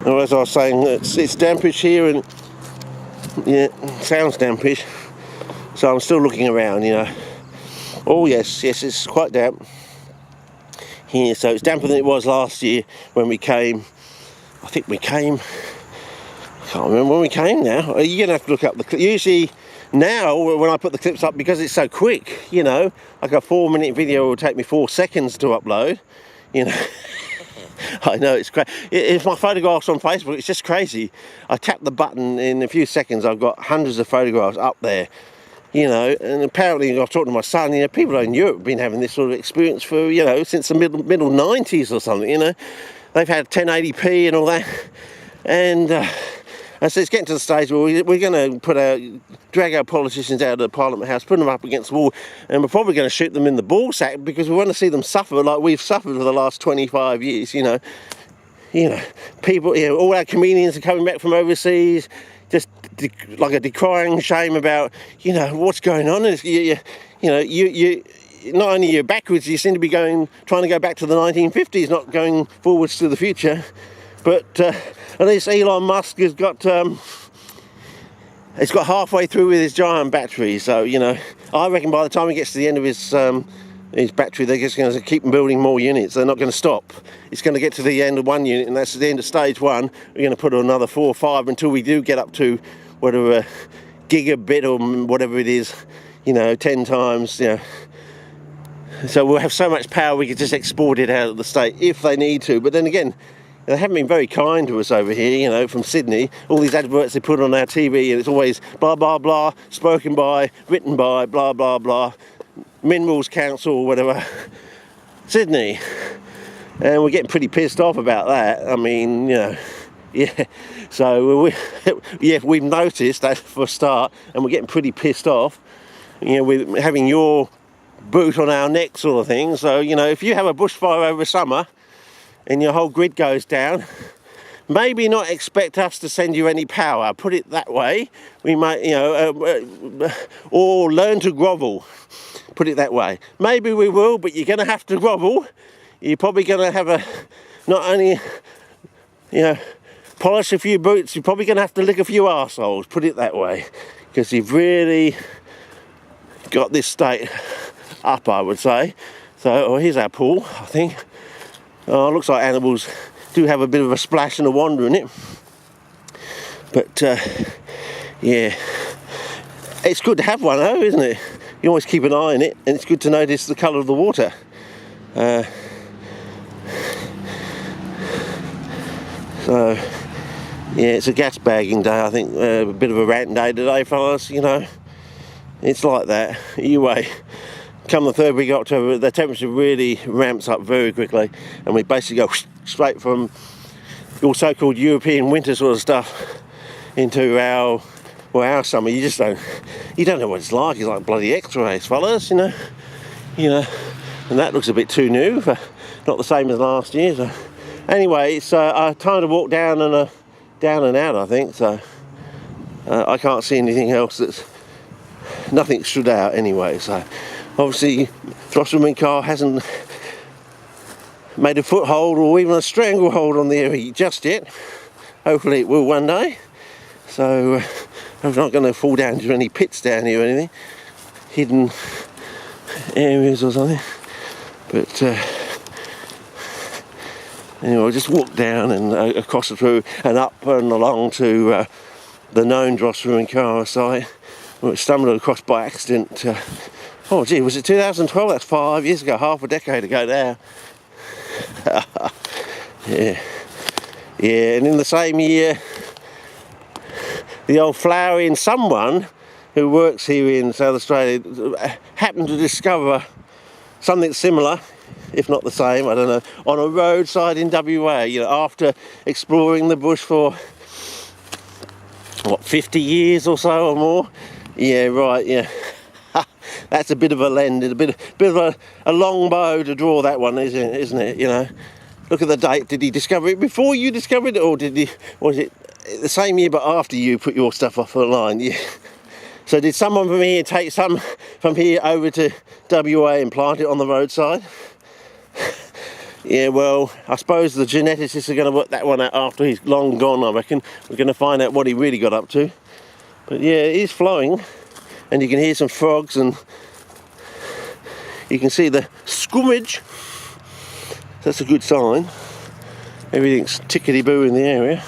Or as I was saying, it's dampish here, and yeah, sounds dampish. So I'm still looking around, you know. Oh yes, it's quite damp here. So it's damper than it was last year when we came. I think we came, I can't remember when we came now. You're going to have to look up the, usually now when I put the clips up, because it's so quick, you know, like a 4-minute video will take me 4 seconds to upload, you know. I know, it's crazy. If my photographs on Facebook, it's just crazy. I tap the button, in a few seconds I've got hundreds of photographs up there, you know. And apparently, I was talking to my son, you know, people in Europe have been having this sort of experience for, you know, since the middle 90s or something, you know. They've had 1080p and all that, and so it's getting to the stage where we're going to drag our politicians out of the Parliament House, put them up against the wall, and we're probably going to shoot them in the ball sack, because we want to see them suffer like we've suffered for the last 25 years, you know. You know, people, you know, all our comedians are coming back from overseas, just like a decrying shame about, you know, what's going on. You know, not only you're backwards, you seem to be trying to go back to the 1950s, not going forwards to the future. But at least Elon Musk has got, he's got halfway through with his giant battery. So, you know, I reckon by the time he gets to the end of his battery, they're just going to keep building more units. They're not going to stop. It's going to get to the end of one unit, and that's the end of stage one. We're going to put another 4 or 5 until we do get up to whatever gigabit or whatever it is, you know, 10 times, you know. So we'll have so much power we could just export it out of the state if they need to. But then again, they haven't been very kind to us over here, you know, from Sydney. All these adverts they put on our TV, and it's always blah, blah, blah, spoken by, written by, blah, blah, blah, Minerals Council or whatever, Sydney. And we're getting pretty pissed off about that. I mean, you know, yeah. So, yeah, we've noticed that for a start, and we're getting pretty pissed off, you know, with having your boot on our neck sort of thing. So, you know, if you have a bushfire over summer and your whole grid goes down, maybe not expect us to send you any power, put it that way. We might, you know, or learn to grovel, put it that way. Maybe we will, but you're going to have to grovel. You're probably going to have not only, you know, polish a few boots, you're probably going to have to lick a few arseholes, put it that way, because you've really got this state up, I would say. So, here's our pool, I think. Oh, looks like animals do have a bit of a splash and a wander in it. But, yeah. It's good to have one, though, isn't it? You always keep an eye on it, and it's good to notice the colour of the water. So, yeah, it's a gas bagging day, I think. A bit of a rant day today, fellas, you know. It's like that. Anyway, come the 3rd week of October, the temperature really ramps up very quickly, and we basically go straight from your so-called European winter sort of stuff into our summer. You don't know what it's like. It's like bloody X-rays, fellas, you know. And that looks a bit too new, but not the same as last year. So anyway, it's time to walk down and out, I think. So I can't see anything else nothing stood out anyway. So obviously, MINKARRA hasn't made a foothold or even a stranglehold on the area just yet. Hopefully it will one day. So I'm not going to fall down into any pits down here or anything, hidden areas or something. But anyway, I'll just walk down and across through and up and along to the known MINKARRA site. We stumbled across by accident. Oh gee, was it 2012? That's 5 years ago, half a decade ago now. Yeah, and in the same year, the old flowering someone who works here in South Australia happened to discover something similar, if not the same, I don't know, on a roadside in WA, you know, after exploring the bush for, what, 50 years or so or more? Yeah, right, yeah. That's a bit of a lend, a bit of a long bow to draw that one, isn't it, you know? Look at the date. Did he discover it before you discovered it, or was it the same year but after you put your stuff off the line? Yeah. So did someone from here take some from here over to WA and plant it on the roadside? Yeah, well, I suppose the geneticists are going to work that one out after he's long gone, I reckon. We're going to find out what he really got up to. But yeah, it is flowing, and you can hear some frogs, and you can see the scummage. That's a good sign. Everything's tickety-boo in the area.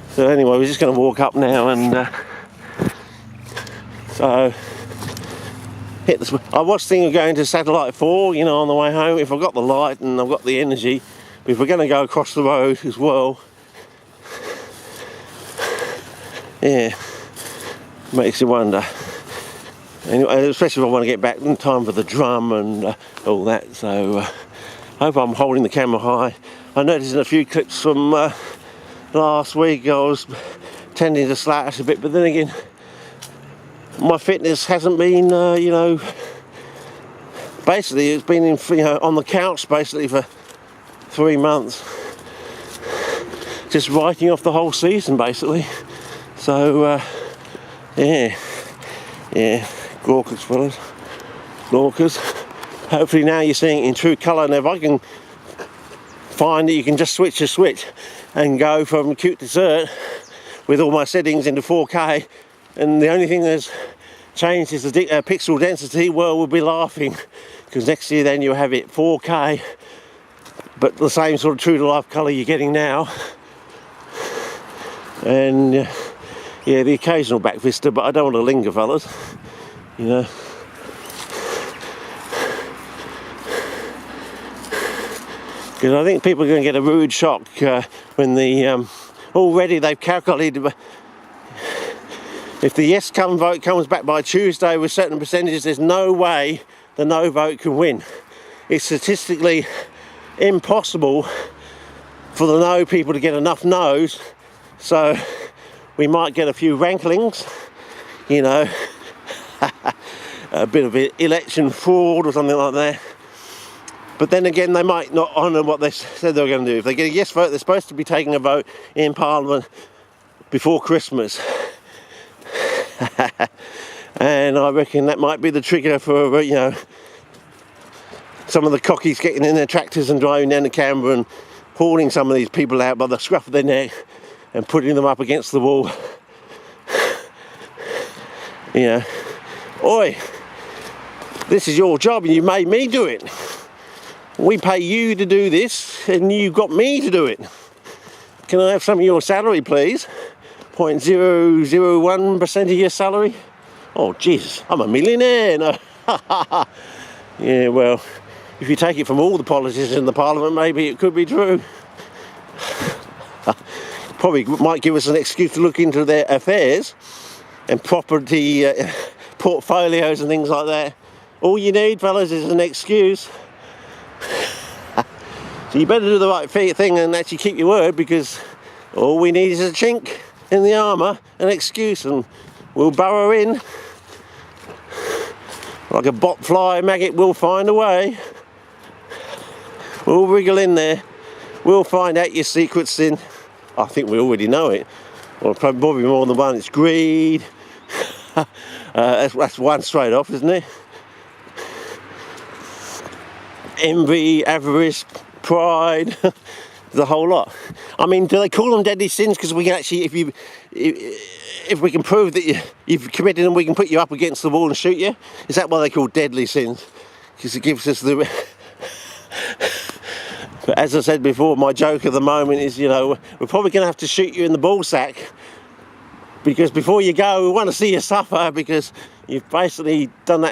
So anyway, we're just going to walk up now, and so hit this. I was thinking of going to Satellite 4, you know, on the way home, if I've got the light and I've got the energy. But if we're going to go across the road as well, yeah, makes you wonder. Anyway, especially if I want to get back in time for the drum and all that. So hope I'm holding the camera high. I noticed in a few clips from last week I was tending to slash a bit, but then again, my fitness hasn't been, you know, basically it's been in, you know, on the couch basically for 3 months, just writing off the whole season basically. So yeah, Gorkas fellas, Gorkas. Hopefully now you're seeing it in true colour, and if I can find that you can just switch a switch and go from cute dessert with all my settings into 4K, and the only thing that's changed is the pixel density, well, we'll be laughing, because next year then you'll have it 4K, but the same sort of true to life colour you're getting now, and yeah, the occasional back vista, but I don't want to linger, fellas, you know. Because I think people are going to get a rude shock when the already they've calculated if the yes vote comes back by Tuesday with certain percentages, there's no way the no vote can win. It's statistically impossible for the no people to get enough no's, so we might get a few ranklings, you know, a bit of election fraud or something like that. But then again, they might not honour what they said they were going to do. If they get a yes vote, they're supposed to be taking a vote in Parliament before Christmas. And I reckon that might be the trigger for, you know, some of the cockies getting in their tractors and driving down to Canberra and hauling some of these people out by the scruff of their neck and putting them up against the wall. You know, oi, this is your job and you made me do it. We pay you to do this and you got me to do it. Can I have some of your salary, please? 0.001% of your salary? Oh, Jesus, I'm a millionaire. No. Yeah, well, if you take it from all the politicians in the Parliament, maybe it could be true. Probably might give us an excuse to look into their affairs and property portfolios and things like that. All you need, fellas, is an excuse. So you better do the right thing and actually keep your word, because all we need is a chink in the armour, an excuse, and we'll burrow in. Like a botfly maggot, we'll find a way. We'll wriggle in there. We'll find out your secret sin. I think we already know it. Well, probably more than one. It's greed. That's one straight off, isn't it? Envy, avarice, pride, the whole lot. I mean, do they call them deadly sins? Because we can actually, if we can prove that you've committed them, we can put you up against the wall and shoot you. Is that why they call deadly sins? Because it gives us the. But as I said before, my joke at the moment is, you know, we're probably going to have to shoot you in the ball sack, because before you go, we want to see you suffer, because you've basically done that